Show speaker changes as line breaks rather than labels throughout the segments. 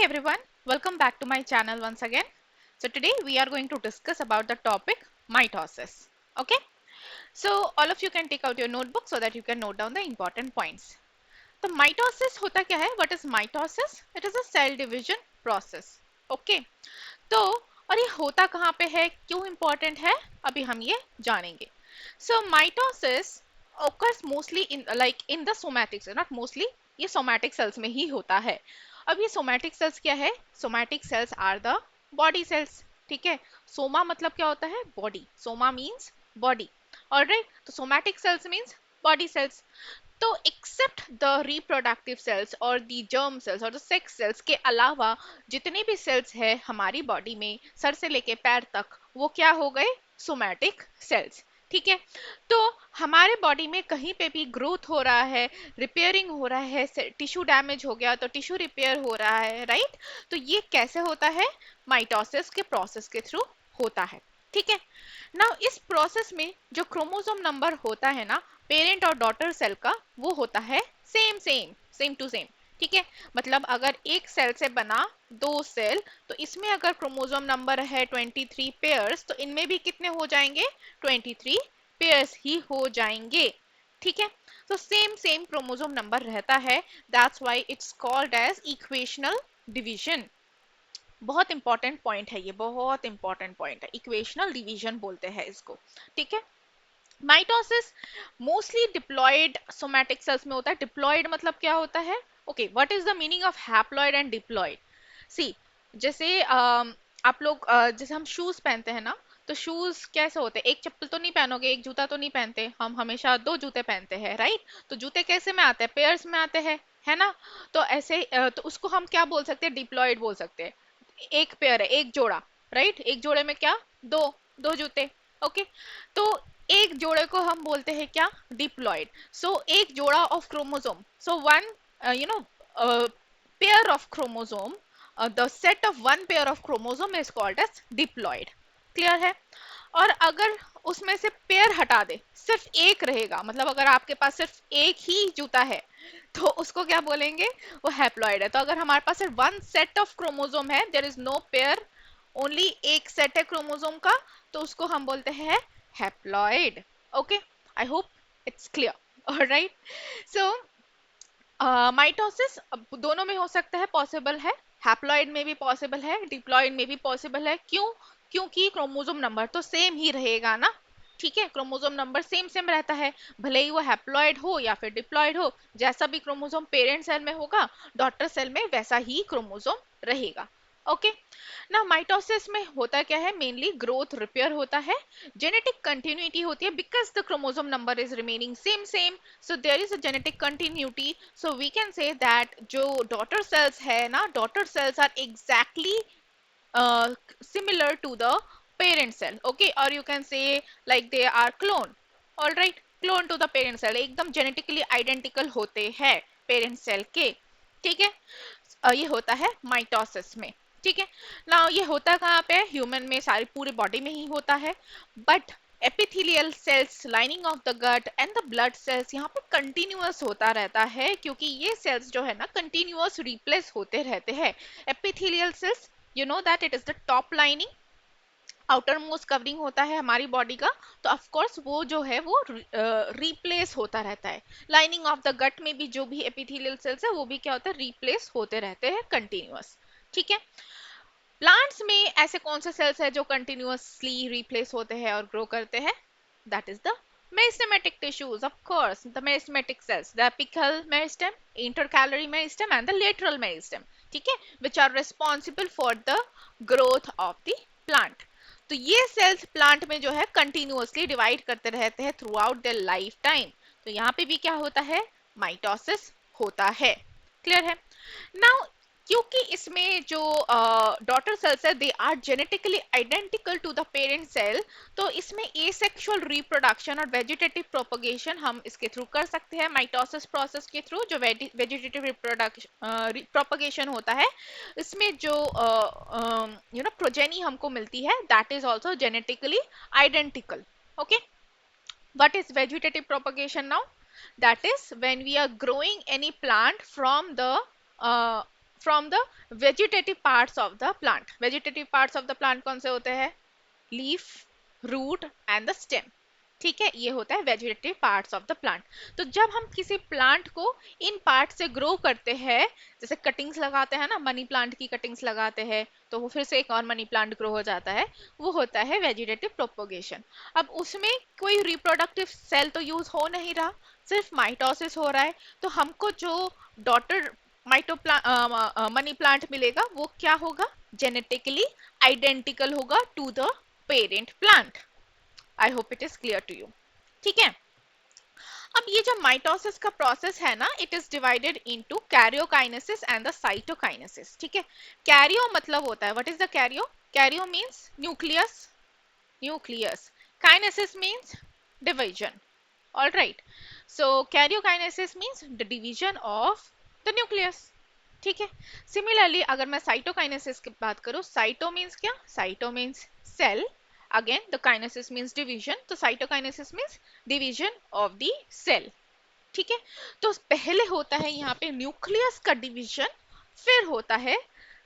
everyone, welcome back to my channel once again. So today we are going to discuss about the topic mitosis. Okay, so all of you can take out your notebook so that you can note down the important points. तो mitosis होता क्या है? What is mitosis? It is a cell division process. Okay, तो और ये होता कहाँ पे है, क्यों important है, अभी हम ये जानेंगे. So mitosis occurs mostly in the somatic cells, not mostly, ये somatic cells में ही होता है. अब ये somatic cells क्या है? Somatic cells are the body cells. ठीक है, सोमा मतलब क्या होता है? Body. Soma means body. Alright, तो somatic cells means body cells. तो एक्सेप्ट द रिप्रोडक्टिव सेल्स और द जर्म सेल्स और द सेक्स सेल्स के अलावा जितने भी सेल्स है हमारी बॉडी में, सर से लेके पैर तक, वो क्या हो गए? Somatic cells. ठीक है, तो हमारे बॉडी में कहीं पे भी ग्रोथ हो रहा है, रिपेयरिंग हो रहा है, टिश्यू डैमेज हो गया तो टिश्यू रिपेयर हो रहा है, राइट. तो ये कैसे होता है? माइटोसिस के प्रोसेस के थ्रू होता है. ठीक है ना. इस प्रोसेस में जो क्रोमोसोम नंबर होता है ना, पेरेंट और डॉटर सेल का, वो होता है same same same to same. ठीक है, मतलब अगर एक सेल से बना दो सेल, तो इसमें अगर क्रोमोसोम नंबर है 23 पेयर्स, तो इनमें भी कितने हो जाएंगे? 23 पेयर्स ही हो जाएंगे. ठीक है, तो सेम सेम क्रोमोसोम नंबर रहता है. That's why it's called as equational division. बहुत इंपॉर्टेंट पॉइंट है ये, बहुत इंपॉर्टेंट पॉइंट है. इक्वेशनल डिवीजन बोलते हैं इसको. ठीक है, mitosis mostly diploid somatic cells में होता है. डिप्लॉयड मतलब क्या होता है? Okay, what is the meaning of haploid and diploid? See, जैसे आप लोग जैसे हम शूज पहनते हैं ना, तो शूज कैसे होते हैं? एक चप्पल तो नहीं पहनोगे, एक जूता तो नहीं पहनते, हम हमेशा दो जूते पहनते हैं, राइट. तो जूते कैसे में आते हैं? पेयर्स में आते हैं, है ना. तो ऐसे तो उसको हम क्या बोल सकते हैं? डिप्लॉयड बोल सकते हैं. एक पेयर है, एक जोड़ा, राइट. एक जोड़े में क्या? दो, दो जूते. ओके, तो एक जोड़े को हम बोलते हैं क्या? डिप्लॉयड. सो एक जोड़ा of chromosome, so one you know pair of chromosome, the set of one pair of chromosome is called as diploid. Clear है. और अगर उसमें से पेयर हटा दे, सिर्फ एक रहेगा, मतलब अगर आपके पास सिर्फ एक ही जूता है, तो उसको क्या बोलेंगे? वो हैप्लॉइड है. तो अगर हमारे पास सिर्फ वन सेट ऑफ क्रोमोसोम है, there is no pair, only एक सेट है क्रोमोसोम का, तो उसको हम बोलते हैं haploid. Okay, I hope it's clear. Alright, so mitosis दोनों में हो सकता है, पॉसिबल है. हैप्लॉइड में भी पॉसिबल है, डिप्लॉइड में भी पॉसिबल है. क्यों? क्योंकि क्रोमोसोम नंबर तो सेम ही रहेगा ना. ठीक है, क्रोमोसोम नंबर सेम सेम रहता है, भले ही वो हैप्लॉइड हो या फिर डिप्लॉइड हो. जैसा भी क्रोमोसोम पेरेंट सेल में होगा, डॉटर सेल में वैसा ही क्रोमोसोम रहेगा. ओके ना. माइटोसिस में होता क्या है? मेनली ग्रोथ रिपेयर होता है, जेनेटिक कंटिन्यूटी होती है, because the chromosome number is remaining same same, so there is a genetic continuity. So we can say that जो daughter cells है ना, daughter cells are exactly similar to the parent cell. Okay, or you can say like they are clone. All right, clone to the parent cell, एकदम genetically identical होते हैं parent cell के. ठीक है, ये होता है माइटोसिस में. ठीक है ना. ये होता कहाँ पे? ह्यूमन में, सारी पूरी बॉडी में ही होता है. But epithelial cells lining of the gut and the blood cells यहाँ पे कंटिन्यूअस होता रहता है, क्योंकि ये सेल्स जो है ना, कंटिन्यूअस रिप्लेस होते रहते हैं. epithelial cells, you know that it is the top lining, outer most covering होता है हमारी बॉडी का. तो ऑफ कोर्स वो जो है वो रिप्लेस होता रहता है. लाइनिंग ऑफ द गट में भी जो भी एपिथेलियल सेल्स है, वो भी क्या होता है? रिप्लेस होते रहते हैं कंटिन्यूअस. ठीक है, प्लांट्स में ऐसे कौन से सेल्स है जो कंटिन्यूअसली रिप्लेस होते हैं और ग्रो करते हैं? That is the meristematic tissues. Of course the meristematic cells, the apical meristem, intercalary meristem and the lateral meristem. ठीक है, which are responsible for the growth of the plant. तो ये sales plant में जो है continuously divide करते रहते हैं through out their life time. तो यहाँ पे भी क्या होता है? माइटोसिस होता है. क्लियर है. नाउ क्योंकि इसमें जो डॉटर सेल्स है, they are genetically identical to the parent cell, तो इसमें एसेक्सुअल रिप्रोडक्शन और वेजिटेटिव प्रोपगेशन हम इसके थ्रू कर सकते हैं. माइटोसिस प्रोसेस के थ्रू जो वेजिटेटिव रिप्रोडक्शन प्रोपगेशन होता है, इसमें जो प्रोजेनी हमको मिलती है, that is also genetically identical. Okay, what is vegetative propagation now? That is when we are growing any plant uh, from the vegetative parts of the plant. Vegetative parts of the plant कौन से होते हैं? Leaf, root and the stem. ठीक है, ये होता है vegetative parts of the plant. तो जब हम किसी प्लांट को इन पार्ट से ग्रो करते हैं, जैसे कटिंग्स लगाते हैं ना, मनी प्लांट की कटिंग्स लगाते हैं तो वो फिर से एक और मनी प्लांट ग्रो हो जाता है, वो होता है वेजिटेटिव प्रोपोगेशन. अब उसमें कोई रिप्रोडक्टिव सेल तो यूज हो नहीं रहा, सिर्फ माइटोसिस हो रहा है. तो हमको जो डॉटर मनी प्लांट मिलेगा वो क्या होगा? जेनेटिकली आइडेंटिकल होगा to the parent plant. I hope it is clear to you. ठीक है, अब ये जो माइटोसिस का प्रोसेस है ना, it is divided into karyokinesis and the cytokinesis. ठीक है, कैरियो मतलब होता है, what is the karyo? Karyo means nucleus, nucleus. Kinesis means division. All right, so karyokinesis means the division of the nucleus. ठीक है, similarly अगर मैं cytokinesis की बात करूं, साइटो मींस क्या? Cyto means cell. Again, the kinesis means division. तो cytokinesis means division of the cell. ठीक है, तो पहले होता है यहाँ पे न्यूक्लियस का डिवीजन, फिर होता है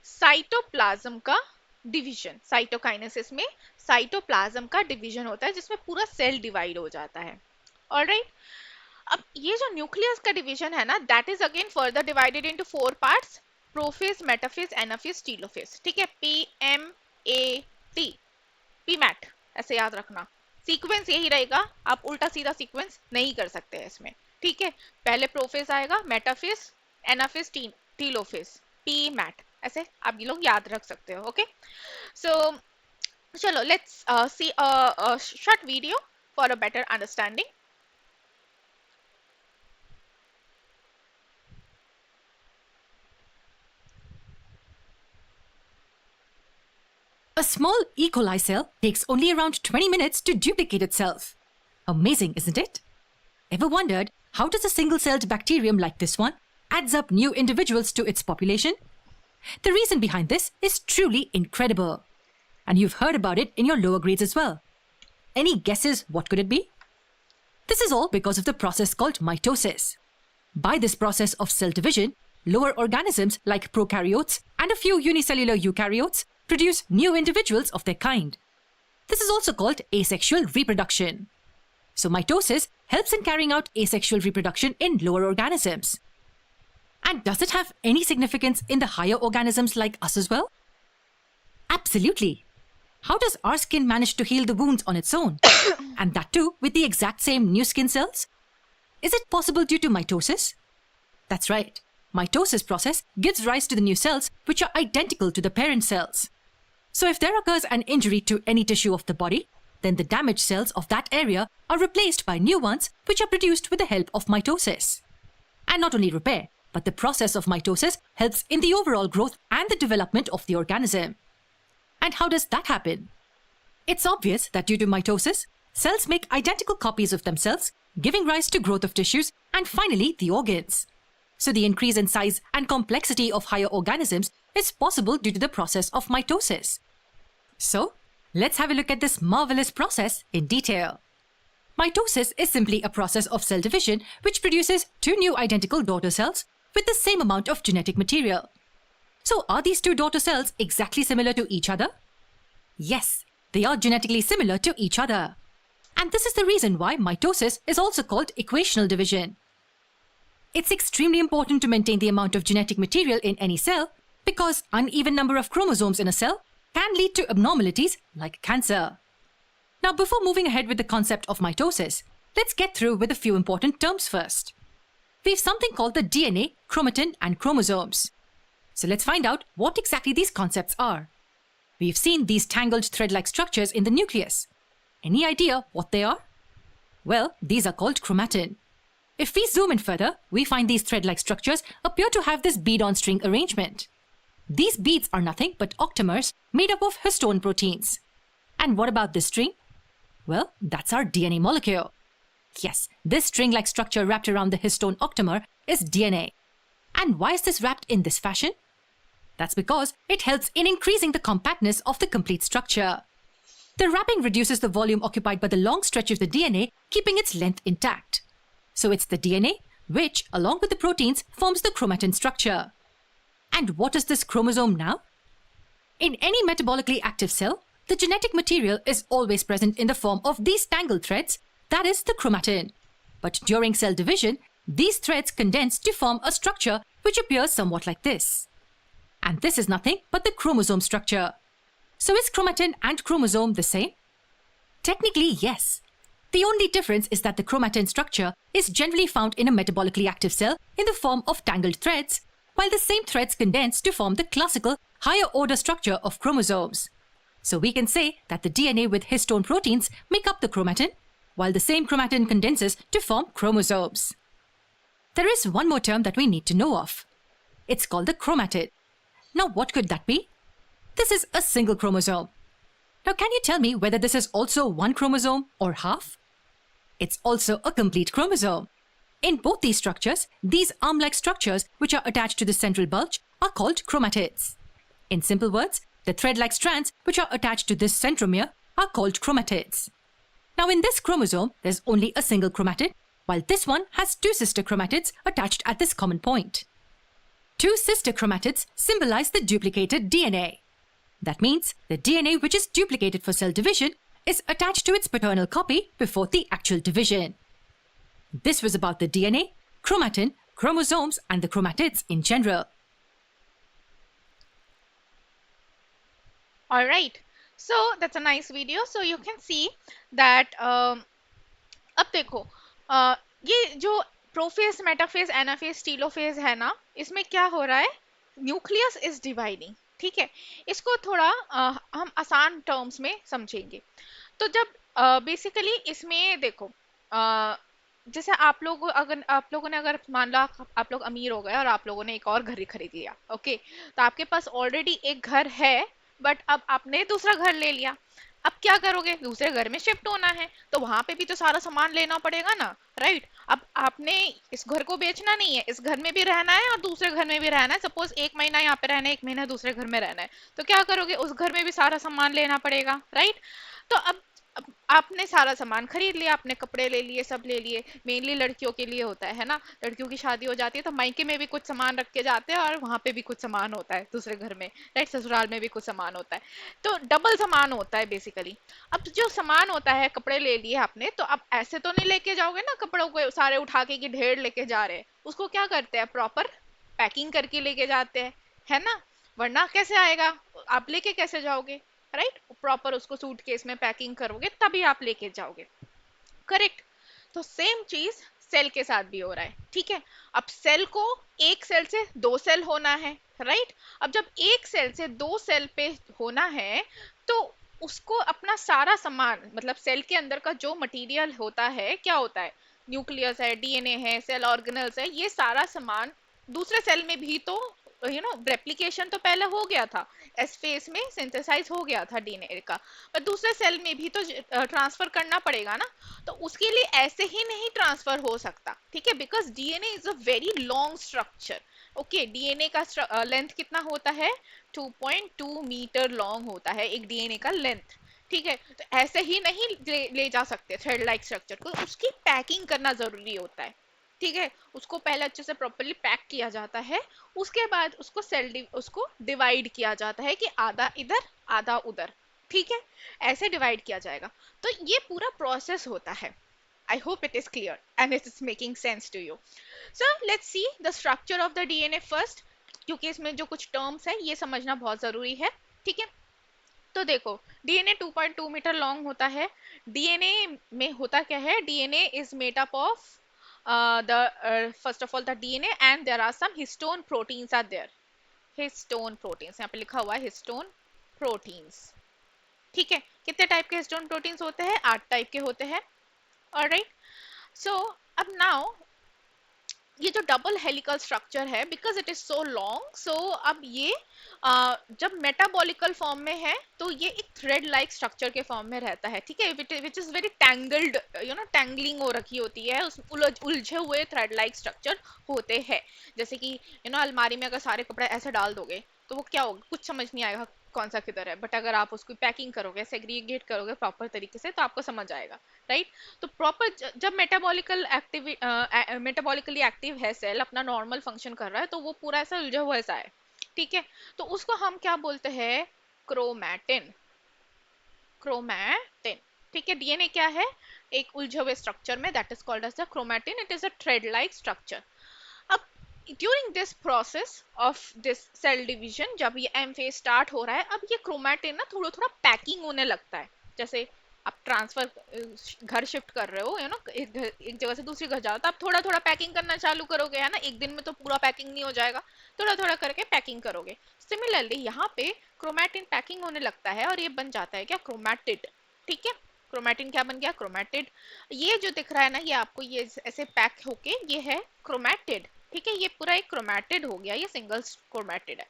साइटोप्लाज्म का डिवीजन. साइटोकाइनेसिस में साइटोप्लाज्म का डिवीजन होता है जिसमें पूरा सेल डिवाइड हो जाता है. ऑलराइट, अब ये जो न्यूक्लियस का डिवीजन है ना, that is again further divided into 4 parts: prophase, metaphase, anaphase, telophase. ठीक है, PMAT, पीमैट, ऐसे याद रखना. सीक्वेंस यही रहेगा, आप उल्टा सीधा सीक्वेंस नहीं कर सकते हैं इसमें. ठीक है, पहले प्रोफेज आएगा, मेटाफेज, एनाफेज, टेलोफेज, पीमैट, ऐसे आप ये लोग याद रख सकते हो. ओके, सो चलो let's see a short video for a better understanding.
A small E. coli cell takes only around 20 minutes to duplicate itself. Amazing, isn't it? Ever wondered how does a single-celled bacterium like this one adds up new individuals to its population? The reason behind this is truly incredible. And you've heard about it in your lower grades as well. Any guesses what could it be? This is all because of the process called mitosis. By this process of cell division, lower organisms like prokaryotes and a few unicellular eukaryotes produce new individuals of their kind. This is also called asexual reproduction. So mitosis helps in carrying out asexual reproduction in lower organisms. And does it have any significance in the higher organisms like us as well? Absolutely. How does our skin manage to heal the wounds on its own? And that too with the exact same new skin cells? Is it possible due to mitosis? That's right. Mitosis process gives rise to the new cells which are identical to the parent cells. So if there occurs an injury to any tissue of the body, then the damaged cells of that area are replaced by new ones which are produced with the help of mitosis. And not only repair, but the process of mitosis helps in the overall growth and the development of the organism. And how does that happen? It's obvious that due to mitosis, cells make identical copies of themselves, giving rise to growth of tissues and finally the organs. So the increase in size and complexity of higher organisms is possible due to the process of mitosis. So, let's have a look at this marvelous process in detail. Mitosis is simply a process of cell division which produces 2 new identical daughter cells with the same amount of genetic material. So, are these 2 daughter cells exactly similar to each other? Yes, they are genetically similar to each other. And this is the reason why mitosis is also called equational division. It's extremely important to maintain the amount of genetic material in any cell because uneven number of chromosomes in a cell can lead to abnormalities like cancer. Now, before moving ahead with the concept of mitosis, let's get through with a few important terms first. We have something called the DNA, chromatin, and chromosomes. So let's find out what exactly these concepts are. We've seen these tangled thread-like structures in the nucleus. Any idea what they are? Well, these are called chromatin. If we zoom in further, we find these thread-like structures appear to have this bead-on string arrangement. These beads are nothing but octamers made up of histone proteins. And what about this string? Well, that's our DNA molecule. Yes, this string-like structure wrapped around the histone octamer is DNA. And why is this wrapped in this fashion? That's because it helps in increasing the compactness of the complete structure. The wrapping reduces the volume occupied by the long stretch of the DNA, keeping its length intact. So it's the DNA which, along with the proteins, forms the chromatin structure. And what is this chromosome now? In any metabolically active cell, the genetic material is always present in the form of these tangled threads, that is the chromatin. But during cell division, these threads condense to form a structure which appears somewhat like this. And this is nothing but the chromosome structure. So is chromatin and chromosome the same? Technically, yes. The only difference is that the chromatin structure is generally found in a metabolically active cell in the form of tangled threads, while the same threads condense to form the classical higher order structure of chromosomes. So we can say that the DNA with histone proteins make up the chromatin, while the same chromatin condenses to form chromosomes. There is one more term that we need to know of. It's called the chromatid. Now what could that be? This is a single chromosome. Now can you tell me whether this is also one chromosome or half? It's also a complete chromosome. In both these structures, these arm-like structures which are attached to the central bulge are called chromatids. In simple words, the thread-like strands which are attached to this centromere are called chromatids. Now in this chromosome, there's only a single chromatid, while this one has two sister chromatids attached at this common point. Two sister chromatids symbolize the duplicated DNA. That means the DNA which is duplicated for cell division is attached to its paternal copy before the actual division. This was about the DNA, chromatin, chromosomes, and the chromatids in general.
All right, so that's a nice video. So you can see that अब देखो ये जो prophase, metaphase, anaphase, telophase है ना, इसमें क्या हो रहा है, न्यूक्लियस इज डिवाइडिंग, ठीक है। इसको थोड़ा हम आसान टर्म्स में समझेंगे। तो जब बेसिकली इसमें देखो जैसे आप लोग अगर आप लोगों ने अगर मान लो आप लोग अमीर हो गए और आप लोगों ने एक और घर खरीद लिया, ओके, तो आपके पास ऑलरेडी एक घर है, बट अब आपने दूसरा घर ले लिया। अब क्या करोगे, दूसरे घर में शिफ्ट होना है, तो वहां पे भी तो सारा सामान लेना पड़ेगा ना, राइट। अब आपने इस घर को बेचना नहीं है, इस घर में भी रहना है और दूसरे घर में भी रहना है। सपोज एक महीना यहाँ पे रहना है, एक महीना दूसरे घर में रहना है, तो क्या करोगे, उस घर में भी सारा सामान लेना पड़ेगा, राइट। तो अब आपने सारा सामान खरीद लिया, आपने कपड़े ले लिए, सब ले लिए। मेनली लड़कियों के लिए होता है ना, लड़कियों की शादी हो जाती है तो मायके में भी कुछ सामान रख के जाते हैं और वहां पे भी कुछ सामान होता है दूसरे घर में, राइट, ससुराल में भी कुछ सामान होता है, तो डबल सामान होता है बेसिकली। अब जो सामान होता है, कपड़े ले लिए आपने, तो अब ऐसे तो नहीं लेके जाओगे ना कपड़ों को सारे उठा के कि ढेर लेके जा रहे हैं, उसको क्या करते हैं, प्रॉपर पैकिंग करके लेके जाते हैं, है ना, वरना कैसे आएगा, आप लेके कैसे जाओगे, राइट, प्रॉपर उसको सूटकेस में पैकिंग करोगे तभी आप लेके जाओगे, करेक्ट। तो सेम चीज सेल के साथ भी हो रहा है, ठीक है। अब सेल को एक सेल से दो सेल होना है, राइट। अब जब एक सेल से दो सेल पे होना है तो उसको अपना सारा सामान, मतलब सेल के अंदर का जो मटेरियल होता है, क्या होता है, न्यूक्लियस है, डीएनए है, सेल ऑर्गेनल्स है, ये सारा सामान दूसरे सेल में भी तो रेप्लिकेशन तो पहले हो गया था, एस फेज में सिंथेसाइज हो गया था डीएनए का, पर दूसरे सेल में भी तो ट्रांसफर करना पड़ेगा ना। तो उसके लिए ऐसे ही नहीं ट्रांसफर हो सकता, ठीक है, because DNA is a very long structure, okay. DNA का लेंथ कितना होता है, 2.2 मीटर लॉन्ग होता है एक डीएनए का लेंथ, ठीक है। तो ऐसे ही नहीं ले जा सकते थ्रेड लाइक स्ट्रक्चर को, उसकी पैकिंग करना जरूरी होता है, ठीक है। उसको पहले अच्छे से प्रॉपर्ली पैक किया जाता है, उसके बाद उसको उसको डिवाइड किया जाता है कि आधा इधर आधा उधर, ठीक है, ऐसे डिवाइड किया जाएगा। तो ये पूरा प्रोसेस होता है। I hope it is clear and it is making sense to you. So let's see the structure of the DNA first, क्योंकि इसमें जो कुछ टर्म्स है ये समझना बहुत जरूरी है, ठीक है। तो देखो डीएनए 2.2 मीटर लॉन्ग होता है। डीएनए में होता क्या है, DNA is made up of first of all the DNA and there are some histone proteins are there, histone proteins, यहाँ पे लिखा हुआ है histone proteins, ठीक है। कितने टाइप के हिस्टोन प्रोटीन्स होते हैं, 8 टाइप के होते हैं, ऑलराइट। सो अब नाउ ये जो डबल हेलिकल स्ट्रक्चर है, because it is so long, so अब ये जब मेटाबॉलिकल फॉर्म में है तो ये एक थ्रेड लाइक स्ट्रक्चर के फॉर्म में रहता है, ठीक है, which is very tangled, tangling हो रखी होती है, उस उलझे हुए थ्रेड लाइक स्ट्रक्चर होते हैं। जैसे कि अलमारी में अगर सारे कपड़े ऐसे डाल दोगे तो वो क्या होगा, कुछ समझ नहीं आएगा कौन सा किधर है, बट अगर आप उसकी पैकिंग करोगे, सेग्रीगेट करोगे प्रॉपर तरीके से तो आपको समझ आएगा, राइट। तो प्रॉपर जब मेटाबॉलिकली एक्टिव है सेल, अपना नॉर्मल फंक्शन कर रहा है, तो वो पूरा ऐसा उलझा हुआ ऐसा है, ठीक है, तो उसको हम क्या बोलते हैं, क्रोमैटिन, क्रोमैटिन। ठीक है, डीएनए क्या है, एक उलझे हुए स्ट्रक्चर में, that is called as the chromatin, it is a thread like structure. अब during this process of this cell division, जब ये एम फेज स्टार्ट हो रहा है, अब ये क्रोमैटिन ना थोड़ा थोड़ा पैकिंग होने लगता है। जैसे आप ट्रांसफर, घर शिफ्ट कर रहे हो, यू नो, एक जगह से दूसरी घर जाओ, तो आप थोड़ा थोड़ा पैकिंग करना चालू करोगे, है ना, एक दिन में तो पूरा पैकिंग नहीं हो जाएगा, थोड़ा थोड़ा करके पैकिंग करोगे। सिमिलरली यहाँ पे क्रोमैटिन पैकिंग होने लगता है और ये बन जाता है क्या, क्रोमैटिड। ठीक है, क्रोमैटिन क्या बन गया, क्रोमैटिड। ये जो दिख रहा है ना, ये आपको ये ऐसे पैक होके ये है क्रोमैटिड। ठीक है, ये पूरा एक क्रोमैटिड हो गया, ये सिंगल क्रोमैटिड है।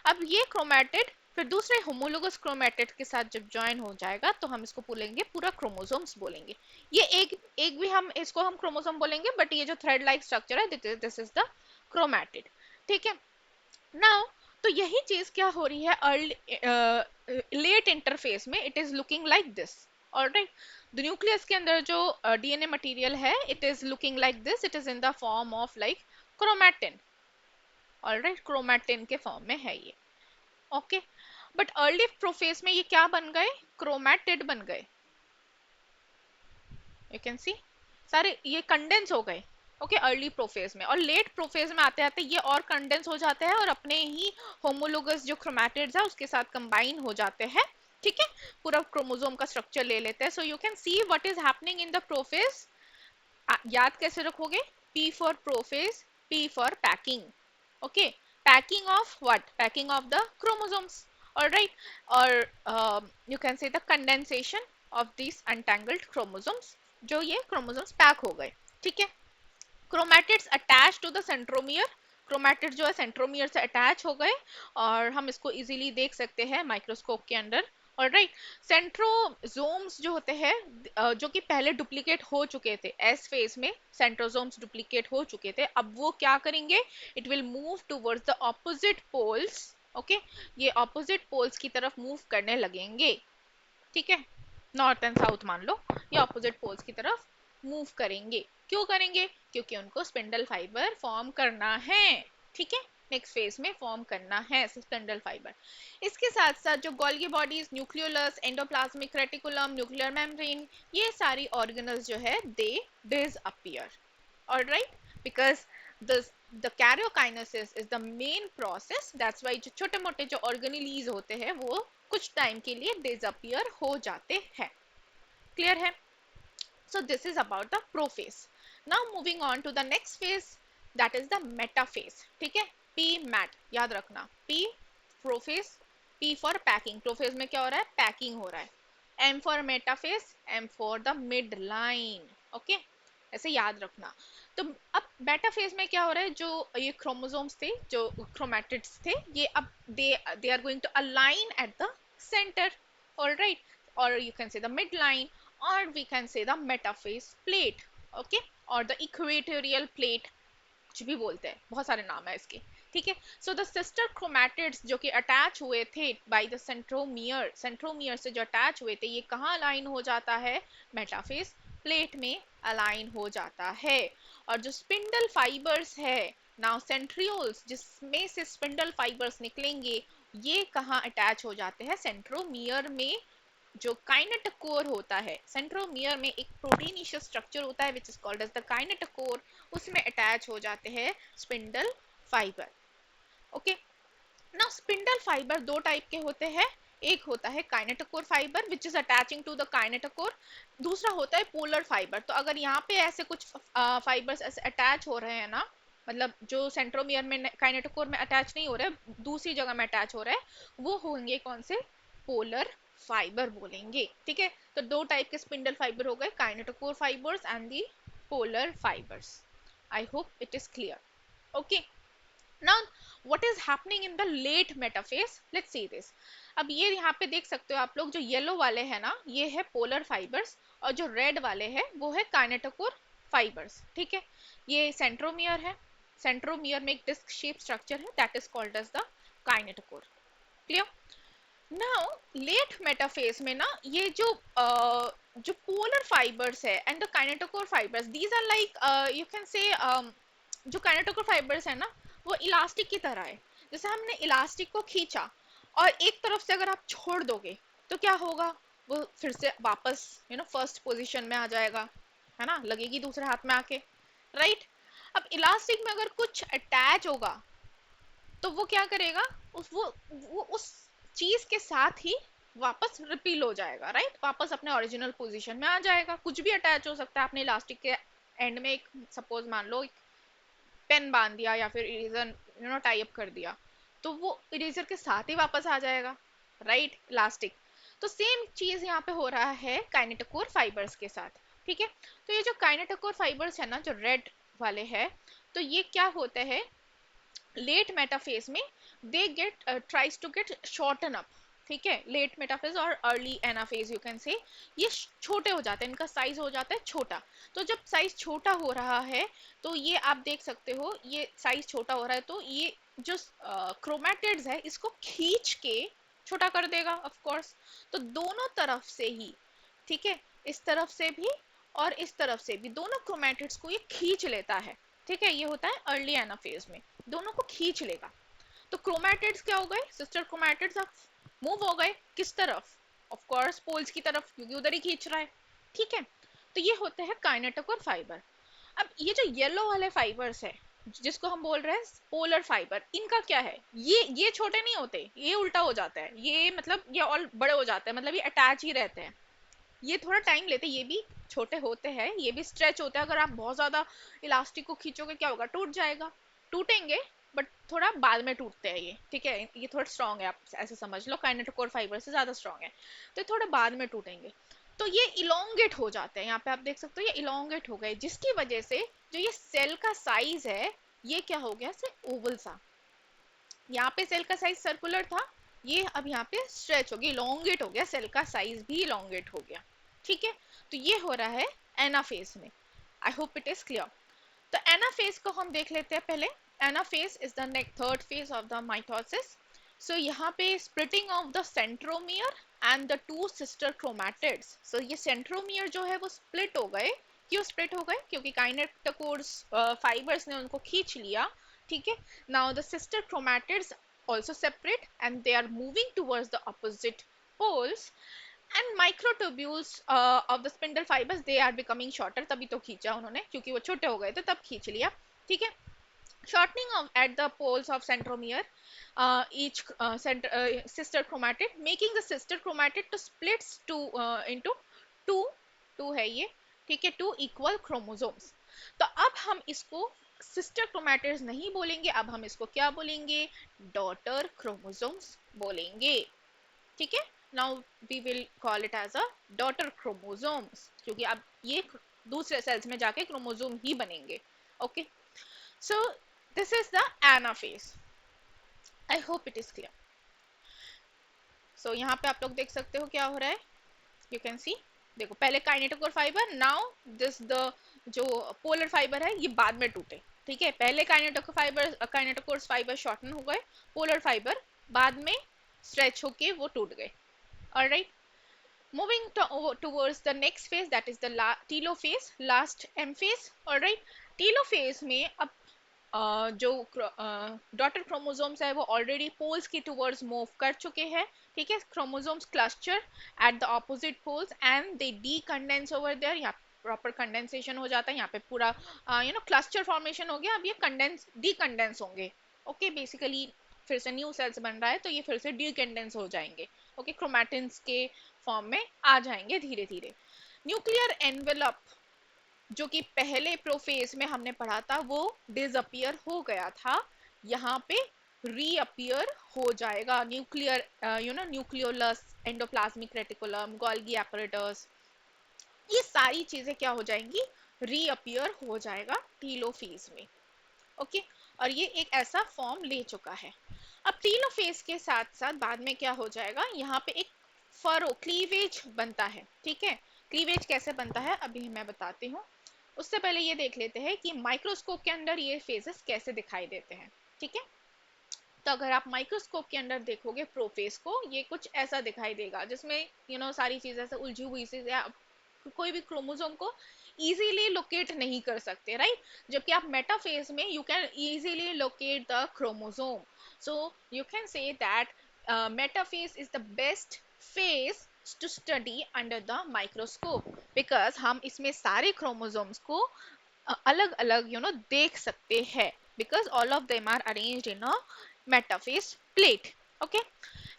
अब ये क्रोमैटिड फिर दूसरे होमोलोगस क्रोमैटिड के साथ जब ज्वाइन हो जाएगा तो हम इसको बोलेंगे पूरा क्रोमोसोम्स बोलेंगे। ये एक एक भी हम इसको हम क्रोमोसोम बोलेंगे, बट ये जो थ्रेड लाइक स्ट्रक्चर है, दिस इज द क्रोमैटिड। ठीक है, नाउ तो यही चीज क्या हो रही है अर्ली लेट इंटरफेस में, it is looking like this. Alright, the nucleus के अंदर जो डीएनए मटेरियल है, it is looking like this, it is in the form of like chromatin. Alright, chromatin के फॉर्म में है ये। ओके, बट अर्ली प्रोफेज में ये क्या बन गए, क्रोमैटिड बन गए। यू कैन सी सारे ये कंडेंस हो गए। ओके, अर्ली प्रोफेज में, और लेट प्रोफेज में आते आते ये और कंडेंस हो जाते हैं और अपने ही होमोलोगस जो क्रोमैटिड्स है उसके साथ कंबाइन हो जाते हैं। ठीक है, पूरा क्रोमोसोम का स्ट्रक्चर ले लेते हैं। So you can see what is happening in the prophase. याद कैसे रखोगे, P for prophase, P for packing. Okay, packing of what, packing of the chromosomes. Alright, और you can say the condensation of this untangled chromosomes, जो ये chromosomes pack हो गए। ठीक है, chromatids attach to the centromere, chromatid जो है centromere से अटैच हो गए, और हम इसको इजीली देख सकते हैं माइक्रोस्कोप के अंदर। ऑलराइट, सेंट्रोजोम्स जो होते हैं, जो कि पहले डुप्लीकेट हो चुके थे, एस फेज में सेंट्रोजोम्स डुप्लीकेट हो चुके थे, अब वो क्या करेंगे, it will move towards the opposite poles. Okay, ये ऑपोजिट पोल्स की तरफ मूव करने लगेंगे। ठीक है, नॉर्थ एंड साउथ मान लो, ये ऑपोजिट पोल्स की तरफ मूव करेंगे। क्यों करेंगे, क्योंकि उनको स्पिंडल फाइबर फॉर्म करना है। ठीक है, नेक्स्ट फेज में फॉर्म करना है स्पिंडल फाइबर। इसके साथ साथ जो Golgi bodies, nucleolus, endoplasmic reticulum, nuclear membrane, ये सारी ऑर्गेनल्स जो है दे disappear. Alright, because the karyokinesis is the main process, that's why जो छोटे मोटे जो ऑर्गेनेलीज होते हैं वो कुछ टाइम के लिए डिसअपियर हो जाते हैं। क्लियर है, so this is about the prophase. Now moving on to the next phase, that is the metaphase. ठीक है, p mat याद रखना, p prophase, p for packing, prophase में क्या हो रहा है, पैकिंग हो रहा है, m for metaphase, m for the midline. Okay, ऐसे याद रखना। तो अब बेटा फेज में क्या हो रहा है, जो ये क्रोमोसोम्स थे, जो क्रोमैटिड्स थे, ये अब they are going to align at the centre. Alright, और you can say the mid line, or we can say the metaphase plate. Okay, और the equatorial plate, कुछ भी बोलते हैं, बहुत सारे नाम है इसके। ठीक है, सो द सिस्टर क्रोमैटिड्स जो कि अटैच हुए थे बाय द सेंट्रोमियर, सेंट्रोमियर से जो अटैच हुए थे, ये कहाँ अलाइन हो जाता है, मेटाफेज प्लेट में अलाइन हो जाता है। और जो स्पिंडल फाइबर्स है, नाउ सेंट्रियोल्स जिसमें से स्पिंडल फाइबर्स निकलेंगे, ये कहाँ अटैच हो जाते हैं, सेंट्रोमियर में। जो काइनेटोकोर होता है, सेंट्रोमियर में एक प्रोटीनिशियस स्ट्रक्चर होता है which is called as the kinetochore, उसमें अटैच हो जाते हैं स्पिंडल फाइबर। ओके, ना स्पिंडल फाइबर दो टाइप के होते हैं, एक होता है kinetochore fibre which is attaching to the kinetochore, दूसरा होता है पोलर फाइबर। तो अगर यहाँ पे ऐसे कुछ फाइबर्स ऐसे अटैच हो रहे हैं ना, मतलब जो सेंट्रोमियर में काइनेटोकोर में अटैच नहीं हो रहा है, दूसरी जगह में अटैच हो रहा है, वो होंगे कौन से, पोलर फाइबर बोलेंगे। ठीक है, तो दो टाइप के स्पिंडल फाइबर हो गए, kinetochore fibres and the polar fibres. I hope it is clear. Okay, now what is happening in the late metaphase, let's see this। अब ये यहाँ पे देख सकते हो आप लोग, जो येलो वाले हैं ना, ये है पोलर फाइबर्स, और जो रेड वाले हैं वो है काइनेटोकोर फाइबर्स। ठीक है, ये सेंट्रोमियर है, सेंट्रोमियर में एक डिस्क शेप स्ट्रक्चर है, that is called as the kinetochore. Clear, now late metaphase में ना, ये जो पोलर फाइबर्स है and the kinetochore fibres, these are like, you can say जो काइनेटोकोर फाइबर्स है ना, वो इलास्टिक की तरह है, जैसे हमने इलास्टिक को खींचा और एक तरफ से अगर आप छोड़ दोगे तो क्या होगा, वो फिर से वापस फर्स्ट पोजीशन में आ जाएगा, है ना, लगेगी दूसरे हाथ में आके, राइट। अब इलास्टिक में अगर कुछ अटैच होगा तो वो क्या करेगा, वो उस चीज के साथ ही वापस रिपील हो जाएगा, राइट, वापस अपने ओरिजिनल पोजीशन में आ जाएगा। कुछ भी अटैच हो सकता है, आपने इलास्टिक के एंड में एक सपोज मान लो पेन बांध दिया या फिर इरेजर टाई अप कर दिया, तो वो इरेजर के साथ ही वापस आ जाएगा, राइट, इलास्टिक। तो सेम चीज यहाँ पे हो रहा है काइनेटोकोर फाइबर्स के साथ, ठीक है। तो ये जो काइनेटोकोर फाइबर्स है ना, जो रेड वाले है, तो ये क्या होते हैं, लेट मेटाफेज में they get tries to get shorten up, ठीक है, लेट मेटाफेज और early anaphase you can say, ये छोटे हो जाते हैं, इनका साइज हो जाता है छोटा। तो जब साइज छोटा हो रहा है तो ये आप देख सकते हो, ये साइज छोटा हो रहा है तो ये जो क्रोमैटिड्स है इसको खींच के छोटा कर देगा ऑफ कोर्स। तो दोनों तरफ से ही, ठीक है, इस तरफ से भी और इस तरफ से भी दोनों क्रोमैटिड्स को ये खींच लेता है, ठीक है। ये होता है अर्ली एनाफेज में, दोनों को खींच लेगा। तो क्रोमैटिड्स क्या हो गए, सिस्टर क्रोमैटिड्स अब मूव हो गए किस तरफ, ऑफ कोर्स पोल्स की तरफ, क्योंकि उधर ही खींच रहा है, ठीक है। तो ये होते हैं काइनेटोकोर फाइबर। अब ये जो येलो वाले फाइबर्स है जिसको हम बोल रहे हैं पोलर फाइबर, इनका क्या है, ये छोटे नहीं होते, ये उल्टा हो जाता है, ये मतलब ये और बड़े हो जाते हैं, मतलब ये अटैच ही रहते हैं, ये थोड़ा टाइम लेते हैं, ये भी छोटे होते हैं, ये भी स्ट्रेच होते हैं। अगर आप बहुत ज्यादा इलास्टिक को खींचोगे क्या होगा, टूट जाएगा, टूटेंगे, बट थोड़ा बाद में टूटते हैं ये, ठीक है, ये थोड़ा स्ट्रांग है, आप ऐसे समझ लो काइनेटोकोर फाइबर से ज्यादा स्ट्रांग है, तो थोड़ा बाद में टूटेंगे। तो ये इलोंगेट हो जाते हैं, यहाँ पे आप देख सकते हो ये इलोंगेट हो गए, जिसकी वजह से जो ये सेल का साइज है ये क्या हो गया, से ओवल सा, यहाँ पे सेल का साइज सर्कुलर था, ये अब यहाँ पे स्ट्रेच हो गया, इलोंगेट हो गया, सेल का साइज भी इलोंगेट हो गया, ठीक है। तो ये हो रहा है एनाफेज में। I hope it is clear. तो एनाफेज को हम देख लेते हैं पहले। Anaphase is the third phase of the mitosis. So यहाँ पे splitting of the centromere and the two sister chromatids. So ये सेंट्रोमियर जो है वो स्प्लिट हो गए, क्यों स्प्लिट हो गए, क्योंकि काइनेटोकोर्स फाइबर्स ने उनको खींच लिया, ठीक है। Now the sister chromatids also separate and they are moving towards the opposite poles, and microtubules of the spindle fibers they are becoming shorter, तभी तो खींचा उन्होंने, क्योंकि वो छोटे हो गए थे तब खींच लिया, ठीक है। Shortening of at the poles of centromere, each sister chromatid, making the sister chromatid to splits to into two, two है ये, ठीक है, two equal chromosomes। तो अब हम इसको सिस्टर क्रोमैटिड्स नहीं बोलेंगे, अब हम इसको क्या बोलेंगे, डॉटर क्रोमोसोम्स बोलेंगे, ठीक है। Now we will call it as a daughter chromosomes, क्योंकि अब ये दूसरे सेल्स में जाके क्रोमोसोम ही बनेंगे, okay. So this is the anaphase. I hope it is clear. So यहाँ पे आप लोग देख सकते हो क्या हो रहा है, यू कैन सी, देखो पहले kinetochore fibre, now this the जो पोलर फाइबर है ये बाद में टूटे, ठीक है, पहले काइनेटोकोर फाइबर शॉर्टन हो गए, पोलर फाइबर बाद में स्ट्रेच होके वो टूट गए, alright. Moving towards the next phase, that is the telophase, last M phase, alright। telophase में अब जो डॉटर क्रोमोसोम्स है वो ऑलरेडी पोल्स की टुवर्ड्स मूव कर चुके हैं, ठीक है। Chromosomes cluster at the opposite poles and they decondense over there, यहाँ प्रॉपर कंडेंसेशन हो जाता है, यहाँ पे पूरा क्लस्टर फॉर्मेशन हो गया, अब ये कंडेंस डीकंडेंस होंगे, ओके, बेसिकली फिर से न्यू सेल्स बन रहा है तो ये फिर से डीकंडेंस हो जाएंगे, ओके, क्रोमैटिन्स के फॉर्म में आ जाएंगे धीरे धीरे। न्यूक्लियर एनवेलप जो कि पहले प्रोफेज में हमने पढ़ा था वो डिसअपियर हो गया था, यहाँ पे रीअपियर हो जाएगा। Nuclear nucleolus, endoplasmic reticulum, Golgi apparatus, ये सारी चीजें क्या हो जाएंगी, रीअपियर हो जाएगा टीलोफेज में, ओके। और ये एक ऐसा फॉर्म ले चुका है। अब टीलोफेज के साथ साथ बाद में क्या हो जाएगा, यहाँ पे एक फरो क्लीवेज बनता है, ठीक है। क्लीवेज कैसे बनता है अभी मैं बताती हूँ, उससे पहले ये देख लेते हैं कि माइक्रोस्कोप के अंदर ये फेजेस कैसे दिखाई देते हैं, ठीक है। तो अगर आप माइक्रोस्कोप के अंदर देखोगे प्रोफेज को, ये कुछ ऐसा दिखाई देगा, जिसमें सारी चीजें ऐसे उलझी हुई सी, कोई भी क्रोमोसोम को इजीली लोकेट नहीं कर सकते, राइट। जबकि आप मेटाफेज में you can easily locate the chromosome. So you can say that metaphase is the best phase to study under the microscope, because हम इसमें सारे chromosomes को अलग अलग देख सकते हैं, because all of them are arranged in a metaphase plate. Okay.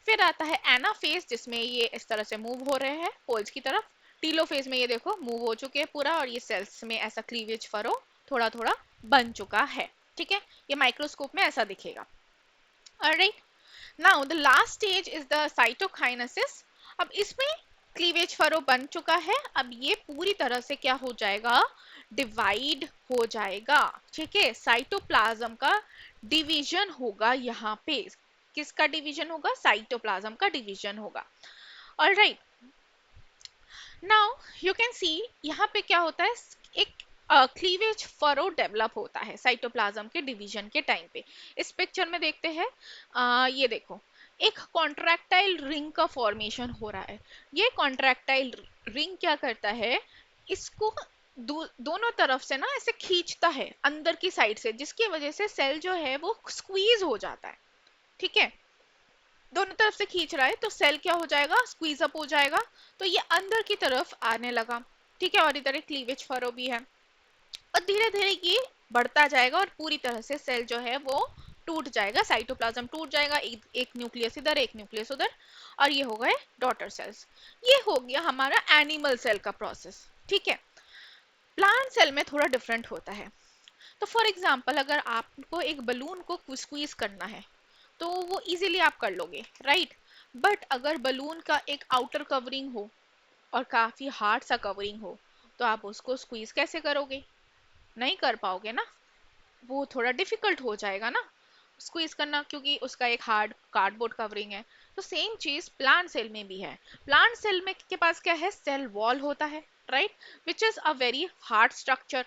फिर आता है एनाफेज, जिसमें ये इस तरह से मूव हो रहे हैं पोल्स की तरफ. टीलोफेज में ये देखो मूव हो चुके हैं पूरा, और ये सेल्स में ऐसा क्लीवेज फरो थोड़ा थोड़ा बन चुका है. ठीक है, ये माइक्रोस्कोप में ऐसा दिखेगा. Alright, now the last stage is the cytokinesis. अब इसमें क्लीवेज फरो बन चुका है, अब ये पूरी तरह से क्या हो जाएगा, डिवाइड हो जाएगा. ठीक है, साइटोप्लाज्म का डिवीजन होगा यहाँ पे. किसका डिवीजन होगा, साइटोप्लाज्म का डिवीजन होगा. ऑलराइट, नाउ यू कैन सी यहाँ पे क्या होता है, एक क्लीवेज फरो डेवलप होता है साइटोप्लाज्म के डिवीजन के टाइम पे. इस पिक्चर में देखते हैं, ये देखो एक कॉन्ट्रैक्टाइल रिंग का फॉर्मेशन हो रहा है. ये कॉन्ट्रैक्टाइल रिंग क्या करता है, इसको दोनों तरफ से ना ऐसे खींचता है अंदर की साइड से, जिसकी वजह से सेल जो है वो स्क्वीज हो जाता है. ठीक है, दोनों तरफ से खींच रहा है तो सेल क्या हो जाएगा, स्क्वीज अप हो जाएगा, तो ये अंदर की तरफ आने लगा. ठीक है, और इधर एक क्लीवेज फरो भी है, और धीरे धीरे ये बढ़ता जाएगा और पूरी तरह से सेल जो है वो टूट जाएगा, साइटोप्लाज्म टूट जाएगा, एक न्यूक्लियस इधर एक न्यूक्लियस उधर, और ये हो गए डॉटर सेल्स. ये हो गया हमारा एनिमल सेल का प्रोसेस. ठीक है, प्लांट सेल में थोड़ा डिफरेंट होता है. तो फॉर एग्जाम्पल, अगर आपको एक बलून को स्क्वीज करना है तो वो इजीली आप कर लोगे, राइट. बट अगर बलून का एक आउटर कवरिंग हो और काफी हार्ड सा कवरिंग हो, तो आप उसको स्क्वीज कैसे करोगे, नहीं कर पाओगे ना, वो थोड़ा डिफिकल्ट हो जाएगा ना स्क्वीज करना, क्योंकि उसका एक हार्ड कार्डबोर्ड कवरिंग है. तो सेम चीज प्लांट सेल में भी है. प्लांट सेल में के पास क्या है, सेल वॉल होता है, right, which is a very hard structure,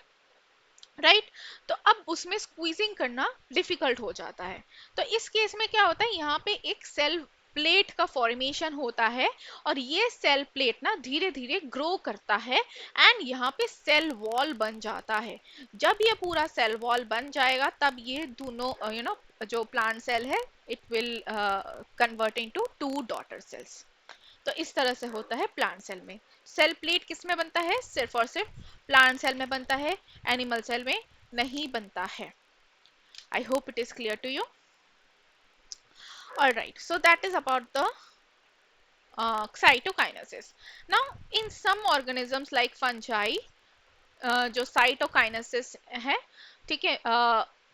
right. तो अब उसमें स्क्वीजिंग करना डिफिकल्ट हो जाता है. तो इस केस में क्या होता है, यहाँ पे एक सेल प्लेट का फॉर्मेशन होता है, और ये सेल प्लेट ना धीरे धीरे ग्रो करता है, एंड यहाँ पे सेल वॉल बन जाता है. जब ये पूरा सेल वॉल बन जाएगा, तब ये दोनों जो प्लांट सेल है, it will convert into 2 daughter cells. तो इस तरह से होता है प्लांट सेल में. सेल प्लेट किस में बनता है, सिर्फ और सिर्फ प्लांट सेल में बनता है, एनिमल सेल में नहीं बनता है. I hope it is clear to you. Alright, so that is about the cytokinesis. Now, in some organisms like fungi, जो साइटोकाइनेसिस है, ठीक है,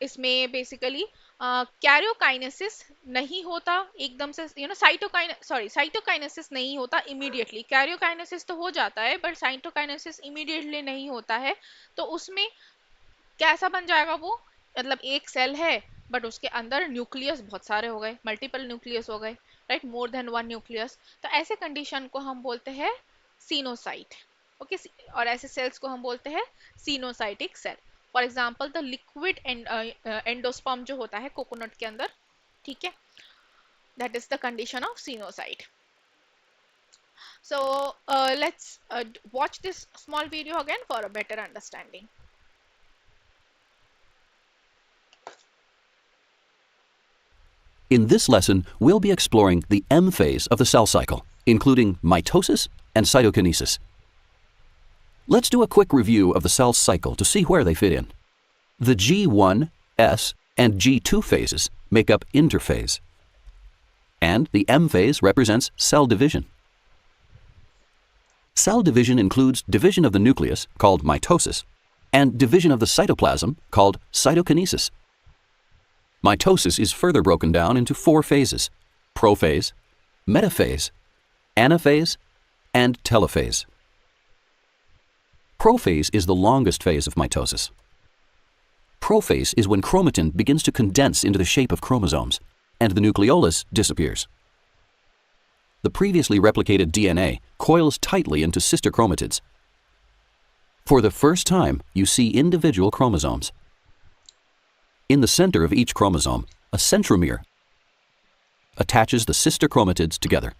इसमें बेसिकली कैरियोकाइनेसिस नहीं होता एकदम से, साइटोकाइनेसिस नहीं होता इमीडिएटली. कैरियोकाइनेसिस तो हो जाता है, बट साइटोकाइनेसिस इमीडिएटली नहीं होता है. तो उसमें कैसा बन जाएगा वो, मतलब एक सेल है बट उसके अंदर न्यूक्लियस बहुत सारे हो गए, मल्टीपल न्यूक्लियस हो गए, right, more than one nucleus. तो ऐसे कंडीशन को हम बोलते हैं सीनोसाइट. ओके, और ऐसे सेल्स को हम बोलते हैं coenocytic cell. For example the liquid endosperm जो होता है कोकोनट के अंदर, ठीक है, that is the condition of coenocyte. So let's watch this small video again for a better understanding.
In this lesson, we'll be exploring the M phase of the cell cycle, including mitosis and cytokinesis. Let's do a quick review of the cell cycle to see where they fit in. The G1, S, and G2 phases make up interphase, and the M phase represents cell division. Cell division includes division of the nucleus, called mitosis, and division of the cytoplasm, called cytokinesis. Mitosis is further broken down into 4 phases: prophase, metaphase, anaphase, and telophase. Prophase is the longest phase of mitosis. Prophase is when chromatin begins to condense into the shape of chromosomes, and the nucleolus disappears. The previously replicated DNA coils tightly into sister chromatids. For the first time, you see individual chromosomes. In the center of each chromosome, a centromere attaches the sister chromatids together.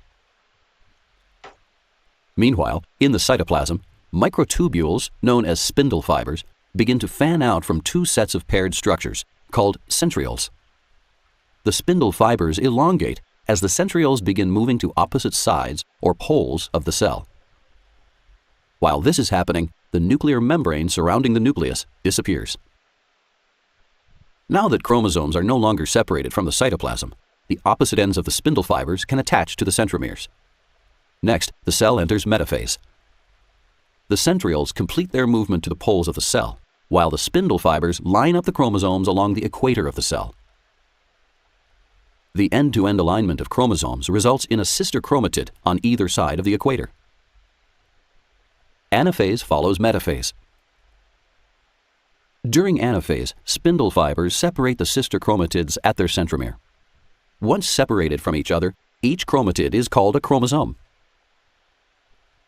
Meanwhile, in the cytoplasm, microtubules, known as spindle fibers, begin to fan out from 2 sets of paired structures, called centrioles. the spindle fibers elongate as the centrioles begin moving to opposite sides or poles of the cell. While this is happening, the nuclear membrane surrounding the nucleus disappears. Now that chromosomes are no longer separated from the cytoplasm, the opposite ends of the spindle fibers can attach to the centromeres. Next, the cell enters metaphase. The centrioles complete their movement to the poles of the cell, while the spindle fibers line up the chromosomes along the equator of the cell. The end-to-end alignment of chromosomes results in a sister chromatid on either side of the equator. Anaphase follows metaphase. During anaphase, spindle fibers separate the sister chromatids at their centromere. Once separated from each other, each chromatid is called a chromosome.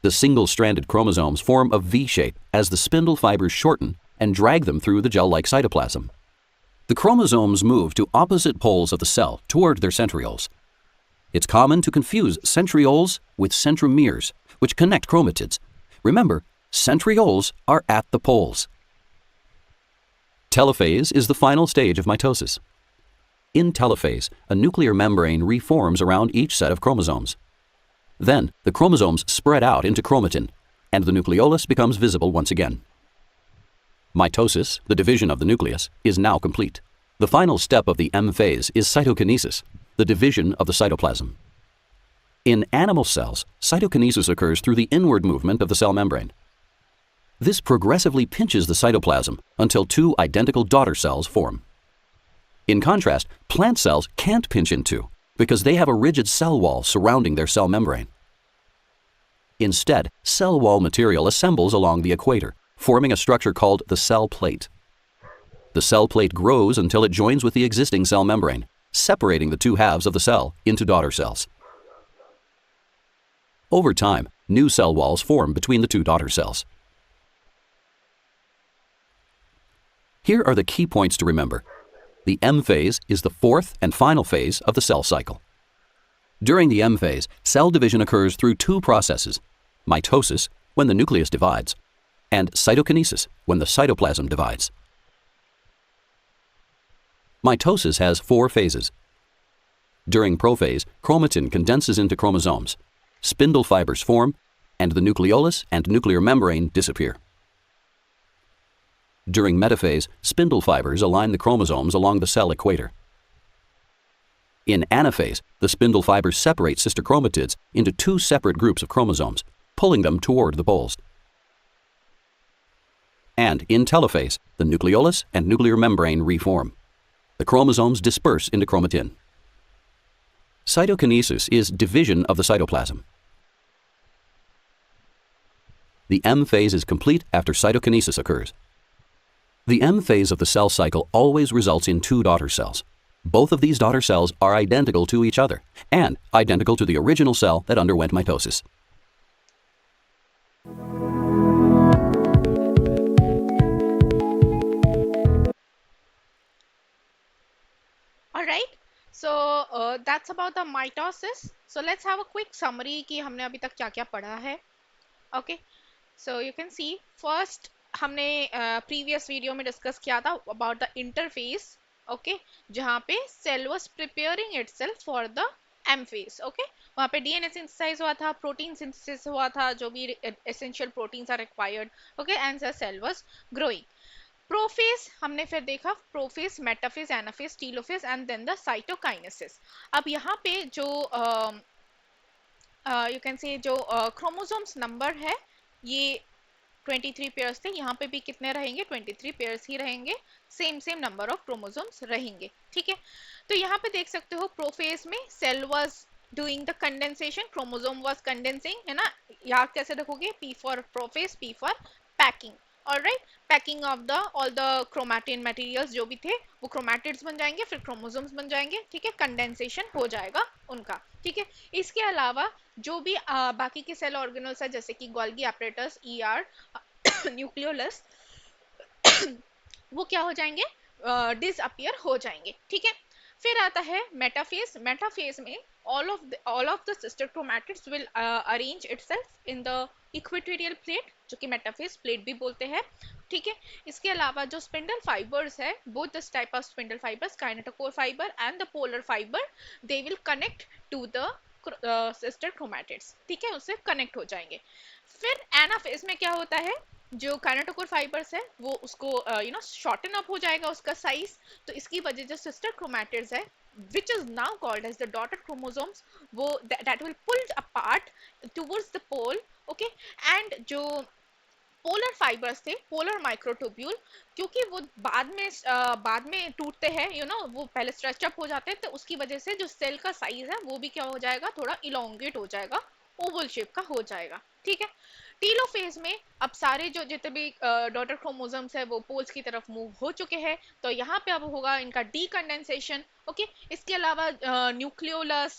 The single-stranded chromosomes form a V shape as the spindle fibers shorten and drag them through the gel-like cytoplasm. The chromosomes move to opposite poles of the cell toward their centrioles. It's common to confuse centrioles with centromeres, which connect chromatids. Remember, centrioles are at the poles. Telophase is the final stage of mitosis. In telophase, a nuclear membrane reforms around each set of chromosomes. Then, the chromosomes spread out into chromatin, and the nucleolus becomes visible once again. Mitosis, the division of the nucleus, is now complete. The final step of the M phase is cytokinesis, the division of the cytoplasm. In animal cells, cytokinesis occurs through the inward movement of the cell membrane. This progressively pinches the cytoplasm until two identical daughter cells form. In contrast, plant cells can't pinch in two because they have a rigid cell wall surrounding their cell membrane. Instead, cell wall material assembles along the equator, forming a structure called the cell plate. The cell plate grows until it joins with the existing cell membrane, separating the two halves of the cell into daughter cells. Over time, new cell walls form between the two daughter cells. Here are the key points to remember. The M phase is the fourth and final phase of the cell cycle. During the M phase, cell division occurs through two processes: mitosis, when the nucleus divides, and cytokinesis, when the cytoplasm divides. Mitosis has four phases. During prophase, chromatin condenses into chromosomes, spindle fibers form, and the nucleolus and nuclear membrane disappear. During metaphase, spindle fibers align the chromosomes along the cell equator. In anaphase, the spindle fibers separate sister chromatids into two separate groups of chromosomes, pulling them toward the poles. And in telophase, the nucleolus and nuclear membrane reform. The chromosomes disperse into chromatin. Cytokinesis is division of the cytoplasm. The M phase is complete after cytokinesis occurs. The M phase of the cell cycle always results in two daughter cells. Both of these daughter cells are identical to each other and identical to the original cell that underwent mitosis.
Alright, so that's about the mitosis. So let's have a quick summary कि हमने अभी तक क्या-क्या पढ़ा है. Okay, so you can see first हमने previous video में discuss किया था about the interphase. Okay, जहाँ पे cell was preparing itself for the M phase. Okay, वहाँ पे DNA synthesize हुआ था, protein synthesis हुआ था, जो भी essential proteins are required. Okay, and the cell was growing. Prophase हमने फिर देखा, prophase, metaphase, anaphase, telophase and then the cytokinesis. अब यहाँ पे जो यू कैन से जो क्रोमोसोम्स नंबर है ये 23 पेयर्स थे, यहाँ पे भी कितने रहेंगे? 23 पेयर्स ही रहेंगे, सेम नंबर ऑफ क्रोमोसोम्स रहेंगे. ठीक है, तो यहाँ पे देख सकते हो प्रोफेज में cell was doing the condensation, chromosome was condensing, है ना. याद कैसे रखोगे? P for prophase, P for packing. Alright, packing of the all the chromatin materials जो भी थे वो क्रोमैटिड्स बन जाएंगे, फिर क्रोमोसोम्स बन जाएंगे. ठीक है, कंडेंसेशन हो जाएगा उनका. ठीक है, इसके अलावा जो भी बाकी के सेल ऑर्गेनल्स है जैसे कि गोल्गी एपरेटस, ER, न्यूक्लियोलस, वो क्या हो जाएंगे? डिसअपियर हो जाएंगे. ठीक है, फिर आता है मेटाफेज. मेटाफेज में all of the sister chromatids will arrange itself in the equatorial plate, जो कि मेटाफेज प्लेट भी बोलते हैं, ठीक है। इसके अलावा जो स्पिंडल फाइबर्स है, both this type of spindle fibers, kinetochore fiber and the polar fiber, they will connect to the sister chromatids, ठीक है, उससे कनेक्ट हो जाएंगे। फिर एनाफेज में क्या होता है, जो काइनेटोकोर फाइबर्स है वो उसको शॉर्टन अप हो जाएगा उसका साइज, तो इसकी वजह जो सिस्टर क्रोमैटिड्स है which is now called as the daughter chromosomes, वो that will pull apart towards the pole, okay, and जो पोलर फाइबर्स थे, पोलर माइक्रोट्यूब्यूल, क्योंकि वो बाद में टूटते हैं, वो पहले स्ट्रेच अप हो जाते हैं, तो उसकी वजह से जो सेल का साइज है वो भी क्या हो जाएगा, थोड़ा इलोंगेट हो जाएगा, ओवल शेप का हो जाएगा, ठीक है। टीलोफेज में अब सारे जो जितने भी डॉटर क्रोमोसोम्स है वो पोल्स की तरफ मूव हो चुके हैं, तो यहाँ पे अब होगा इनका डीकंडेंसेशन, ओके। इसके अलावा nucleolus,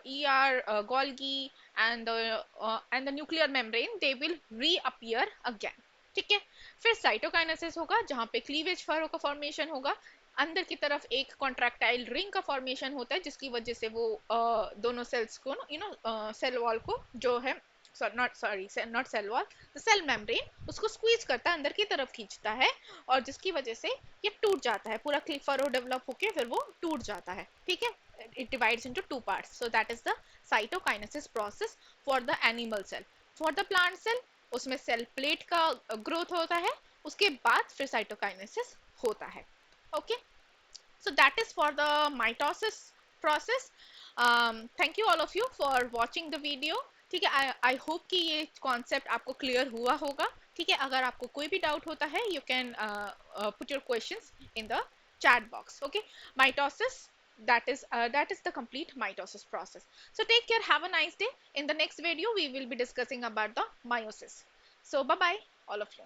ER, Golgi and the nuclear membrane, they will reappear again, ठीक है। फिर साइटोकाइनेसिस होगा, जहां पे क्लीवेज फरो का फॉर्मेशन होगा, अंदर की तरफ एक कॉन्ट्रैक्टाइल रिंग का फॉर्मेशन होता है, जिसकी वजह से वो दोनों सेल्स को सेल वॉल को जो है, not cell wall, the cell membrane उसको स्क्वीज करता है, अंदर की तरफ खींचता है, और जिसकी वजह से ये टूट जाता है, पूरा फरो डेवलप होके फिर वो टूट जाता है, ठीक है। it divides into two parts, so that is the cytokinesis process for the animal cell. For the plant cell, उसमें सेल प्लेट का ग्रोथ होता है, उसके बाद फिर साइटोकाइनेसिस होता है, okay. so that is for the mitosis process. Thank you all of you for watching the video, ठीक है। आई होप कि ये कॉन्सेप्ट आपको क्लियर हुआ होगा, ठीक है। अगर आपको कोई भी डाउट होता है, you can put your questions in the chat box, okay। mitosis, that is the complete mitosis process. So take care, have a nice day. In the next video we will be discussing about the meiosis. So bye bye all of you.